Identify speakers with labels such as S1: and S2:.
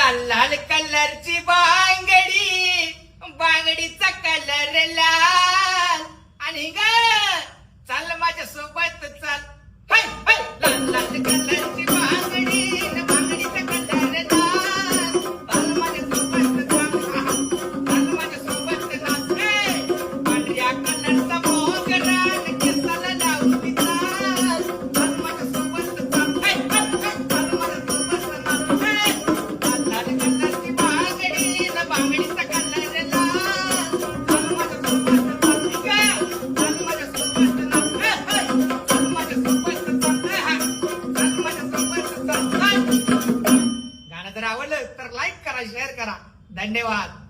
S1: लाल लाल कलरची बांगडी, बांगडीचा कलर लाल. आणि ग चाल माझ्या सोबत चाल. हाय हाय लाल लाल कलरची बांगडी, बांगडीचा कलर लाल. चाल माझ्या सोबत चाल, चाल माझ्या सोबत नाच. पांढऱ्या कलरचा मोगरा, केसाला लावून चाल. चाल माझ्या सोबत चाल. हाय हाय हाय चाल माझ्या सोबत नाच. लाल लाल कलरची बांगडी, बांगडीचा कलर लाल. चाल माझ्या सोबत चाल. चाल माझ्या सोबत नाच. चाल माझ्या सोबत चाल. चाल माझ्या सोबत चाल. गाणं जर आवडलं तर लाईक करा, शेअर करा. धन्यवाद.